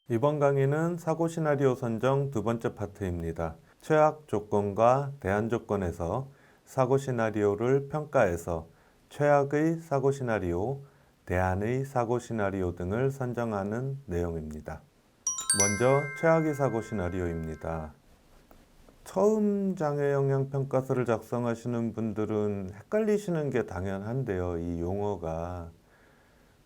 이번 강의는 사고 시나리오 선정 두 번째 파트입니다. 최악 조건과 대안 조건에서 사고 시나리오를 평가해서 최악의 사고 시나리오, 대안의 사고 시나리오 등을 선정하는 내용입니다. 먼저 최악의 사고 시나리오입니다. 처음 장애 영향 평가서를 작성하시는 분들은 헷갈리시는 게 당연한데요. 이 용어가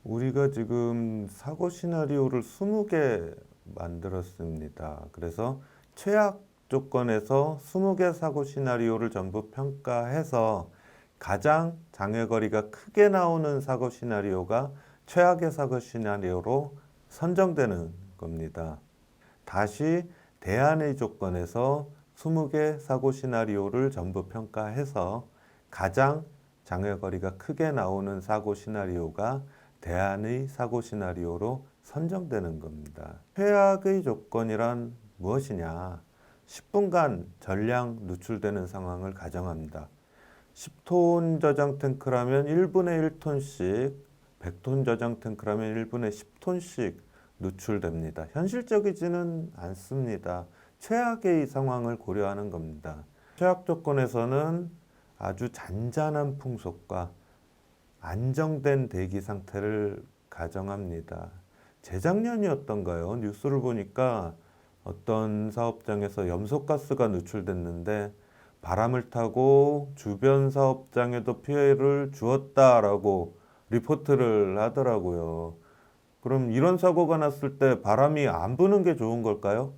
우리가 지금 사고 시나리오를 20개 만들었습니다. 그래서 최악 조건에서 20개 사고 시나리오를 전부 평가해서 가장 장애 거리가 크게 나오는 사고 시나리오가 최악의 사고 시나리오로 선정되는 겁니다. 다시 대안의 조건에서 20개 사고 시나리오를 전부 평가해서 가장 장애 거리가 크게 나오는 사고 시나리오가 대안의 사고 시나리오로 선정되는 겁니다. 최악의 조건이란 무엇이냐? 10분간 전량 누출되는 상황을 가정합니다. 10톤 저장 탱크라면 1분에 1톤씩, 100톤 저장 탱크라면 1분에 10톤씩 누출됩니다. 현실적이지는 않습니다. 최악의 상황을 고려하는 겁니다. 최악 조건에서는 아주 잔잔한 풍속과 안정된 대기 상태를 가정합니다. 재작년이었던가요? 뉴스를 보니까 어떤 사업장에서 염소가스가 누출됐는데 바람을 타고 주변 사업장에도 피해를 주었다라고 리포트를 하더라고요. 그럼 이런 사고가 났을 때 바람이 안 부는 게 좋은 걸까요?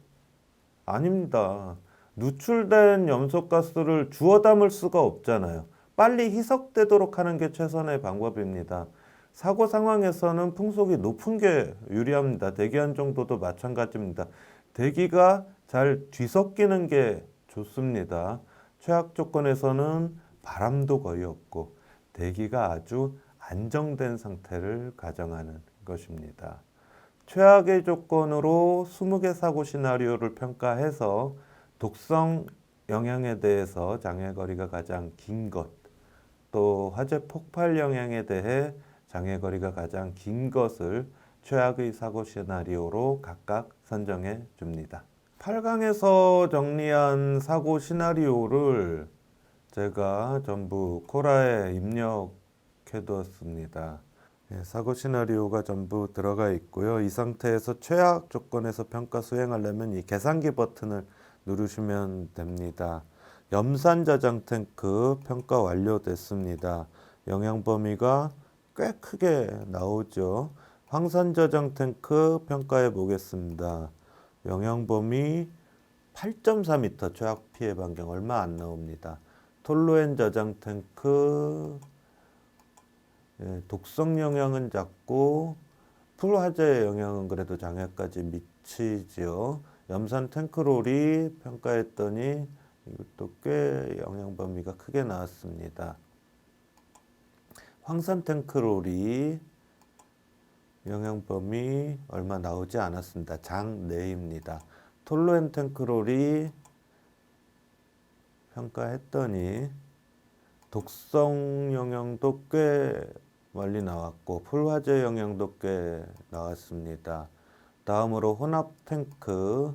아닙니다. 누출된 염소가스를 주워 담을 수가 없잖아요. 빨리 희석되도록 하는 게 최선의 방법입니다. 사고 상황에서는 풍속이 높은 게 유리합니다. 대기 안정도도 마찬가지입니다. 대기가 잘 뒤섞이는 게 좋습니다. 최악 조건에서는 바람도 거의 없고 대기가 아주 안정된 상태를 가정하는 것입니다. 최악의 조건으로 20개 사고 시나리오를 평가해서 독성 영향에 대해서 장애 거리가 가장 긴 것, 또 화재 폭발 영향에 대해 장애 거리가 가장 긴 것을 최악의 사고 시나리오로 각각 선정해 줍니다. 8강에서 정리한 사고 시나리오를 제가 전부 코라에 입력해 두었습니다. 사고 시나리오가 전부 들어가 있고요. 이 상태에서 최악 조건에서 평가 수행하려면 이 계산기 버튼을 누르시면 됩니다. 염산 저장 탱크 평가 완료됐습니다. 영향 범위가 꽤 크게 나오죠. 황산 저장 탱크 평가해 보겠습니다. 영향 범위 8.4m, 최악 피해 반경 얼마 안 나옵니다. 톨루엔 저장 탱크 독성 영향은 작고 풀화재 영향은 그래도 장애까지 미치지요. 염산 탱크롤이 평가했더니 이것도 꽤 영향 범위가 크게 나왔습니다. 황산 탱크롤이 영향 범위 얼마 나오지 않았습니다. 장 내입니다. 톨루엔 탱크롤이 평가했더니 독성 영향도 꽤 멀리 나왔고 풀화재 영향도 꽤 나왔습니다. 다음으로 혼합 탱크,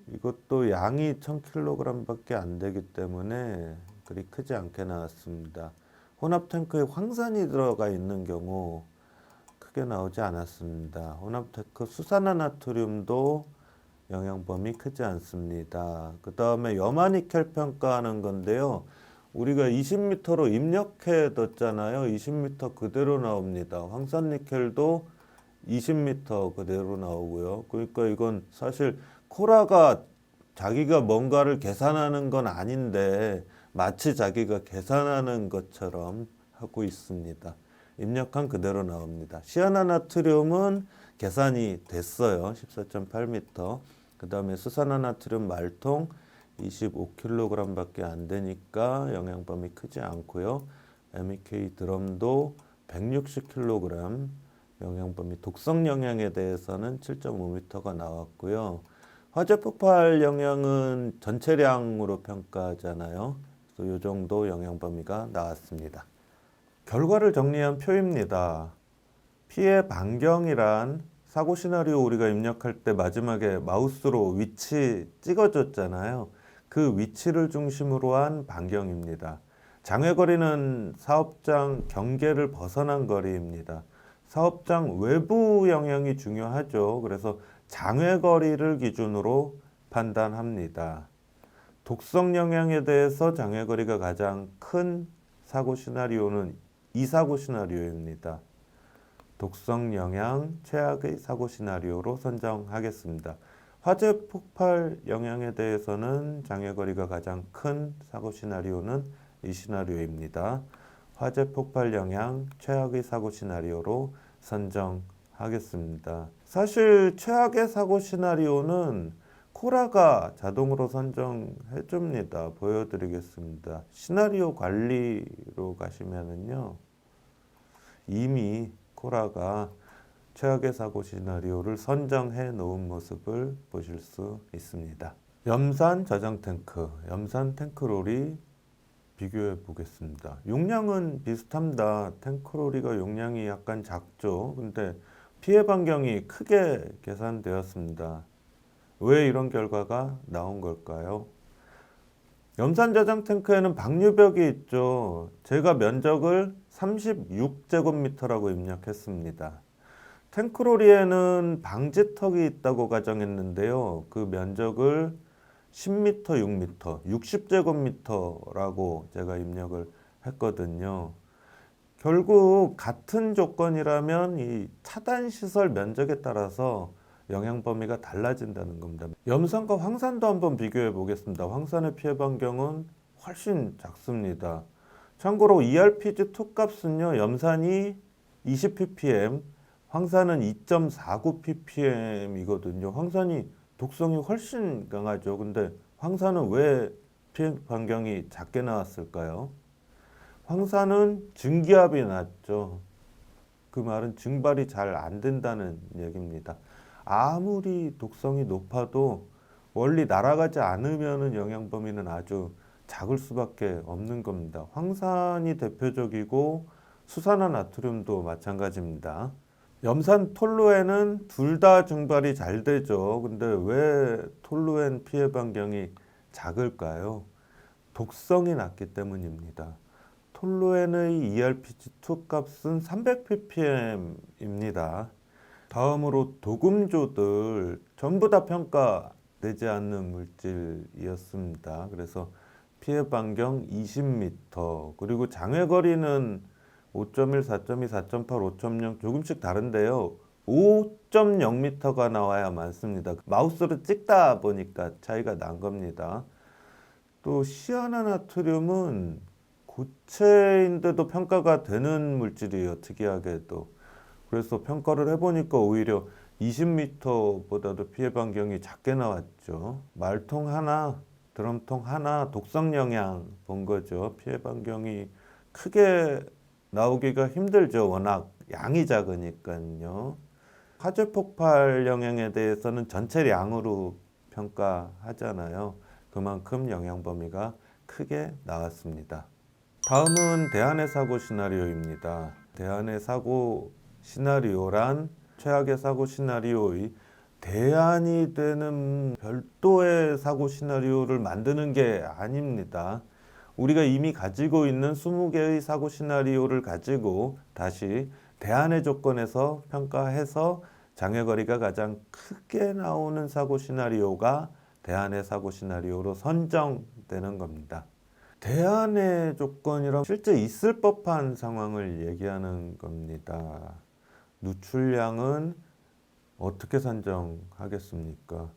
이것도 양이 1000kg 밖에 안 되기 때문에 그리 크지 않게 나왔습니다. 혼합 탱크에 황산이 들어가 있는 경우 크게 나오지 않았습니다. 혼합 탱크 수산화나트륨도 영향 범위 크지 않습니다. 그 다음에 염화니켈 평가하는 건데요. 우리가 20m로 입력해 뒀잖아요. 20m 그대로 나옵니다. 황산니켈도 20m 그대로 나오고요. 그러니까 이건 사실 코라가 자기가 뭔가를 계산하는 건 아닌데 마치 자기가 계산하는 것처럼 하고 있습니다. 입력한 그대로 나옵니다. 시아나나트륨은 계산이 됐어요. 14.8m. 그 다음에 수산화나트륨 말통 25kg 밖에 안 되니까 영향 범위 크지 않고요. MEK 드럼도 160kg, 영향 범위 독성 영향에 대해서는 7.5m가 나왔고요. 화재 폭발 영향은 전체량으로 평가하잖아요. 그래서 이 정도 영향 범위가 나왔습니다. 결과를 정리한 표입니다. 피해 반경이란 사고 시나리오 우리가 입력할 때 마지막에 마우스로 위치 찍어줬잖아요. 그 위치를 중심으로 한 반경입니다. 장외거리는 사업장 경계를 벗어난 거리입니다. 사업장 외부 영향이 중요하죠. 그래서 장외거리를 기준으로 판단합니다. 독성 영향에 대해서 장외거리가 가장 큰 사고 시나리오는 이 사고 시나리오입니다. 독성 영향 최악의 사고 시나리오로 선정하겠습니다. 화재 폭발 영향에 대해서는 장외거리가 가장 큰 사고 시나리오는 이 시나리오입니다. 화재 폭발 영향 최악의 사고 시나리오로 선정하겠습니다. 사실 최악의 사고 시나리오는 코라가 자동으로 선정해 줍니다. 보여드리겠습니다. 시나리오 관리로 가시면은요, 이미 코라가 최악의 사고 시나리오를 선정해 놓은 모습을 보실 수 있습니다. 염산 저장 탱크, 염산 탱크롤이 비교해 보겠습니다. 용량은 비슷합니다. 탱크롤이가 용량이 약간 작죠. 근데 피해 반경이 크게 계산되었습니다. 왜 이런 결과가 나온 걸까요? 염산 저장 탱크에는 방류벽이 있죠. 제가 면적을 36제곱미터라고 입력했습니다. 탱크로리에는 방지턱이 있다고 가정했는데요. 그 면적을 10m, 6m, 60제곱미터라고 제가 입력을 했거든요. 결국 같은 조건이라면 이 차단 시설 면적에 따라서 영향 범위가 달라진다는 겁니다. 염산과 황산도 한번 비교해 보겠습니다. 황산의 피해 반경은 훨씬 작습니다. 참고로 ERPG2 값은요, 염산이 20ppm, 황산은 2.49ppm이거든요. 황산이 독성이 훨씬 강하죠. 근데 황산은 왜 피해 반경이 작게 나왔을까요? 황산은 증기압이 낮죠. 그 말은 증발이 잘 안 된다는 얘기입니다. 아무리 독성이 높아도 원리 날아가지 않으면 영향 범위는 아주 작을 수밖에 없는 겁니다. 황산이 대표적이고 수산화 나트륨도 마찬가지입니다. 염산 톨루엔은 둘 다 증발이 잘 되죠. 근데 왜 톨루엔 피해 반경이 작을까요? 독성이 낮기 때문입니다. 톨루엔의 ERPG2 값은 300ppm입니다. 다음으로 도금조들 전부 다 평가되지 않는 물질이었습니다. 그래서 피해 반경 20m, 그리고 장외거리는 5.1, 4.2, 4.8, 5.0 조금씩 다른데요. 5.0m가 나와야 많습니다. 마우스로 찍다 보니까 차이가 난 겁니다. 또 시아나나트륨은 고체인데도 평가가 되는 물질이에요. 특이하게도. 그래서 평가를 해보니까 오히려 20m보다도 피해 반경이 작게 나왔죠. 말통 하나, 드럼통 하나, 독성 영향 본 거죠. 피해 반경이 크게 나오기가 힘들죠. 워낙 양이 작으니까요. 화재 폭발 영향에 대해서는 전체량으로 평가하잖아요. 그만큼 영향 범위가 크게 나왔습니다. 다음은 대안의 사고 시나리오입니다. 대안의 사고 시나리오란 최악의 사고 시나리오의 대안이 되는 별도의 사고 시나리오를 만드는 게 아닙니다. 우리가 이미 가지고 있는 20개의 사고 시나리오를 가지고 다시 대안의 조건에서 평가해서 장외거리가 가장 크게 나오는 사고 시나리오가 대안의 사고 시나리오로 선정되는 겁니다. 대안의 조건이란 실제 있을 법한 상황을 얘기하는 겁니다. 누출량은 어떻게 산정하겠습니까?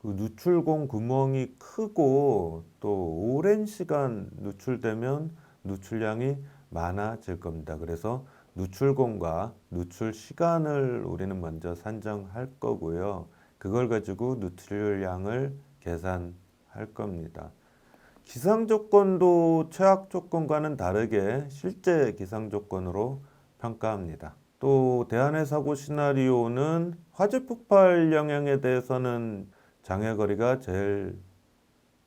그 누출공 구멍이 크고 또 오랜 시간 누출되면 누출량이 많아질 겁니다. 그래서 누출공과 누출 시간을 우리는 먼저 산정할 거고요. 그걸 가지고 누출량을 계산할 겁니다. 기상 조건도 최악 조건과는 다르게 실제 기상 조건으로 평가합니다. 또 대안의 사고 시나리오는 화재 폭발 영향에 대해서는 장외거리가 제일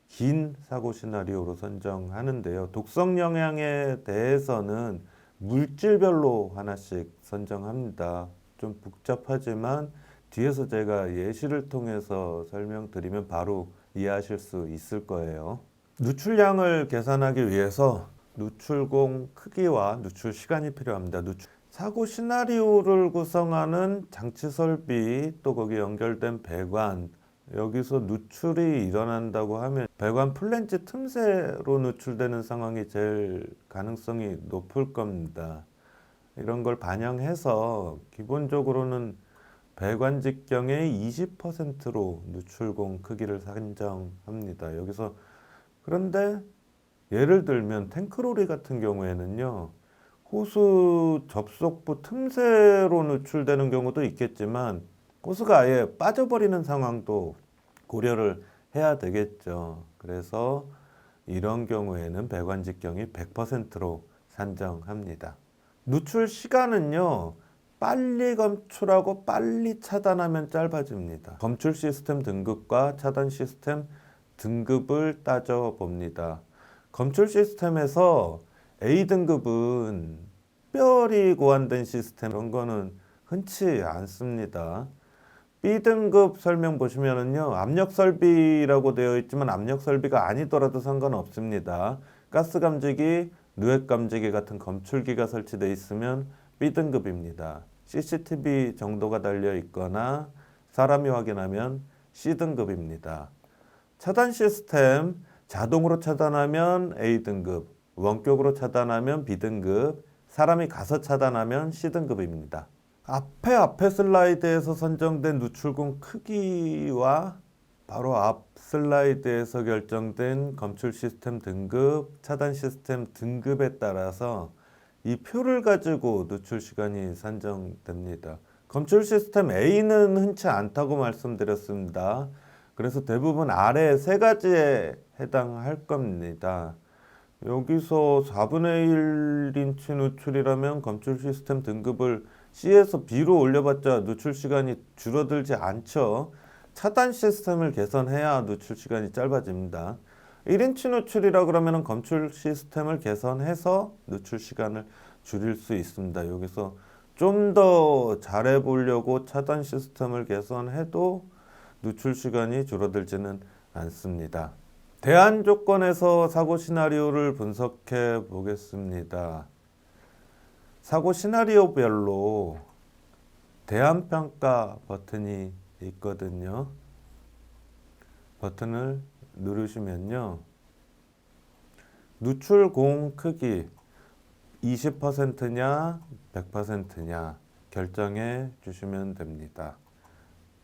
긴 사고 시나리오로 선정하는데요. 독성 영향에 대해서는 물질별로 하나씩 선정합니다. 좀 복잡하지만 뒤에서 제가 예시를 통해서 설명드리면 바로 이해하실 수 있을 거예요. 누출량을 계산하기 위해서 누출공 크기와 누출 시간이 필요합니다. 사고 시나리오를 구성하는 장치 설비, 또 거기 연결된 배관, 여기서 누출이 일어난다고 하면 배관 플랜지 틈새로 누출되는 상황이 제일 가능성이 높을 겁니다. 이런 걸 반영해서 기본적으로는 배관 직경의 20%로 누출공 크기를 산정합니다. 여기서 그런데 예를 들면 탱크로리 같은 경우에는요, 호수 접속부 틈새로 누출되는 경우도 있겠지만 호수가 아예 빠져버리는 상황도 고려를 해야 되겠죠. 그래서 이런 경우에는 배관 직경이 100%로 산정합니다. 누출 시간은요, 빨리 검출하고 빨리 차단하면 짧아집니다. 검출 시스템 등급과 차단 시스템 등급을 따져봅니다. 검출 시스템에서 A등급은 특별히 고안된 시스템, 이런 거는 흔치 않습니다. B등급 설명 보시면은요, 압력 설비라고 되어 있지만 압력 설비가 아니더라도 상관없습니다. 가스 감지기, 누액 감지기 같은 검출기가 설치되어 있으면 B등급입니다. CCTV 정도가 달려 있거나 사람이 확인하면 C등급입니다. 차단 시스템, 자동으로 차단하면 A등급, 원격으로 차단하면 B등급, 사람이 가서 차단하면 C등급입니다. 앞에 슬라이드에서 선정된 누출공 크기와 바로 앞 슬라이드에서 결정된 검출 시스템 등급, 차단 시스템 등급에 따라서 이 표를 가지고 누출 시간이 산정됩니다. 검출 시스템 A는 흔치 않다고 말씀드렸습니다. 그래서 대부분 아래 세 가지에 해당할 겁니다. 여기서 4분의 1인치 누출이라면 검출 시스템 등급을 C에서 B로 올려봤자 누출 시간이 줄어들지 않죠. 차단 시스템을 개선해야 누출 시간이 짧아집니다. 1인치 누출이라 그러면 검출 시스템을 개선해서 누출 시간을 줄일 수 있습니다. 여기서 좀 더 잘해보려고 차단 시스템을 개선해도 누출 시간이 줄어들지는 않습니다. 대안 조건에서 사고 시나리오를 분석해 보겠습니다. 사고 시나리오별로 대안 평가 버튼이 있거든요. 버튼을 누르시면요, 누출 공 크기 20%냐 100%냐 결정해 주시면 됩니다.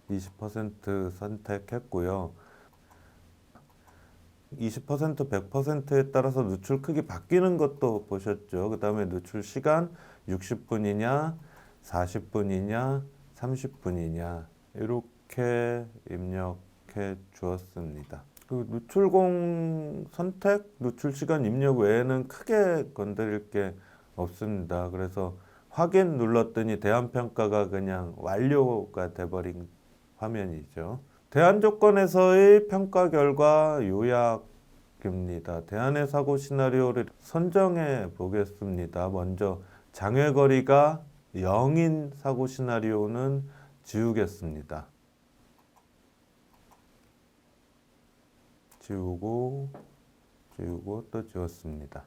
20% 선택했고요. 20% 100%에 따라서 누출 크기 바뀌는 것도 보셨죠. 그 다음에 누출 시간 60분이냐 40분이냐 30분이냐 이렇게 입력해 주었습니다. 그 누출공 선택, 누출 시간 입력 외에는 크게 건드릴 게 없습니다. 그래서 확인 눌렀더니 대안 평가가 그냥 완료가 돼버린 화면이죠. 대안 조건에서의 평가 결과 요약입니다. 대안의 사고 시나리오를 선정해 보겠습니다. 먼저 장외거리가 0인 사고 시나리오는 지우겠습니다. 지우고 또 지웠습니다.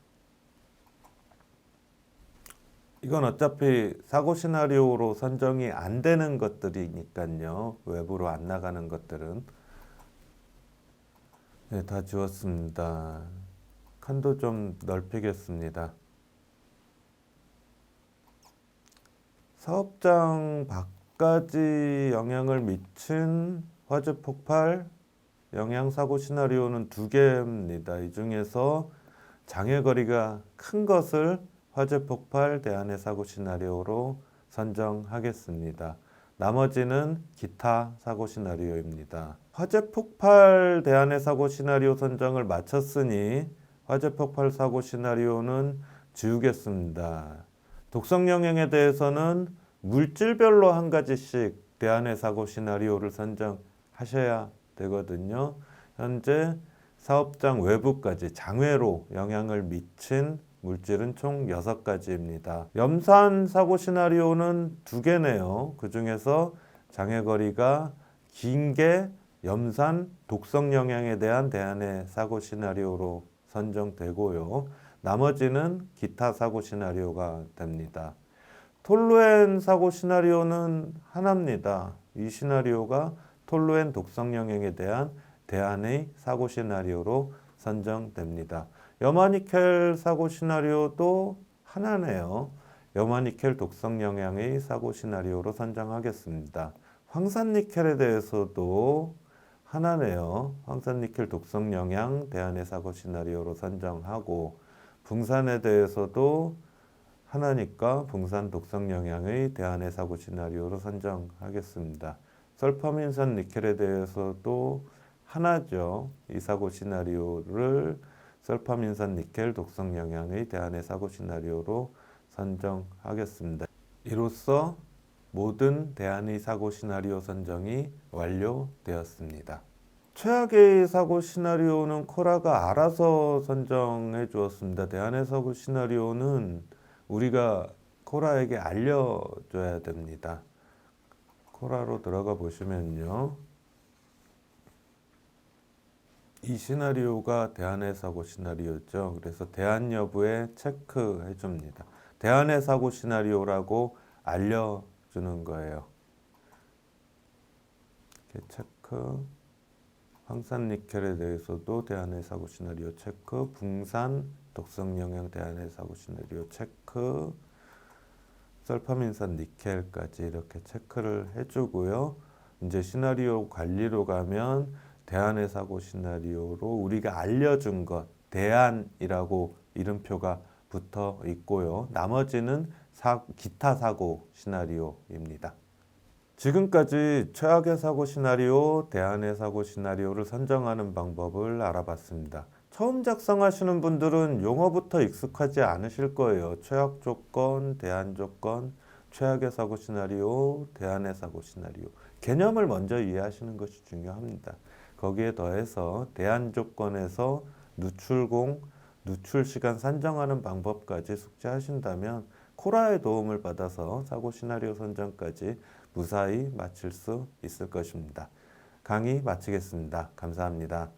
이건 어차피 사고 시나리오로 선정이 안 되는 것들이니까요. 외부로 안 나가는 것들은. 네, 다 지웠습니다. 칸도 좀 넓히겠습니다. 사업장 밖까지 영향을 미친 화재 폭발 영향 사고 시나리오는 두 개입니다. 이 중에서 장애거리가 큰 것을 화재 폭발 대안의 사고 시나리오로 선정하겠습니다. 나머지는 기타 사고 시나리오입니다. 화재 폭발 대안의 사고 시나리오 선정을 마쳤으니 화재 폭발 사고 시나리오는 지우겠습니다. 독성 영향에 대해서는 물질별로 한 가지씩 대안의 사고 시나리오를 선정하셔야 되거든요. 현재 사업장 외부까지 장외로 영향을 미친 물질은 총 6가지입니다. 염산 사고 시나리오는 2개네요. 그 중에서 장애거리가 긴 게 염산 독성 영향에 대한 대안의 사고 시나리오로 선정되고요. 나머지는 기타 사고 시나리오가 됩니다. 톨루엔 사고 시나리오는 하나입니다. 이 시나리오가 톨루엔 독성 영향에 대한 대안의 사고 시나리오로 선정됩니다. 염화니켈 사고 시나리오도 하나네요. 염화니켈 독성 영향의 사고 시나리오로 선정하겠습니다. 황산니켈에 대해서도 하나네요. 황산니켈 독성 영향 대안의 사고 시나리오로 선정하고, 붕산에 대해서도 하나니까 붕산 독성 영향의 대안의 사고 시나리오로 선정하겠습니다. 설퍼민산 니켈에 대해서도 하나죠. 이 사고 시나리오를 설퍼민산 니켈 독성 영향의 대안의 사고 시나리오로 선정하겠습니다. 이로써 모든 대안의 사고 시나리오 선정이 완료되었습니다. 최악의 사고 시나리오는 코라가 알아서 선정해 주었습니다. 대안의 사고 시나리오는 우리가 코라에게 알려줘야 됩니다. 코라로 들어가 보시면요. 이 시나리오가 대안의 사고 시나리오죠. 그래서 대안 여부에 체크해 줍니다. 대안의 사고 시나리오라고 알려주는 거예요. 이렇게 체크. 황산니켈에 대해서도 대안의 사고 시나리오 체크. 붕산 독성 영향 대안의 사고 시나리오 체크. 설퍼민산 니켈까지 이렇게 체크를 해주고요. 이제 시나리오 관리로 가면 대안의 사고 시나리오로 우리가 알려준 것, 대안이라고 이름표가 붙어 있고요. 나머지는 기타 사고 시나리오입니다. 지금까지 최악의 사고 시나리오, 대안의 사고 시나리오를 선정하는 방법을 알아봤습니다. 처음 작성하시는 분들은 용어부터 익숙하지 않으실 거예요. 최악 조건, 대안 조건, 최악의 사고 시나리오, 대안의 사고 시나리오. 개념을 먼저 이해하시는 것이 중요합니다. 거기에 더해서 대안 조건에서 누출공, 누출 시간 산정하는 방법까지 숙지하신다면 코라의 도움을 받아서 사고 시나리오 선정까지 무사히 마칠 수 있을 것입니다. 강의 마치겠습니다. 감사합니다.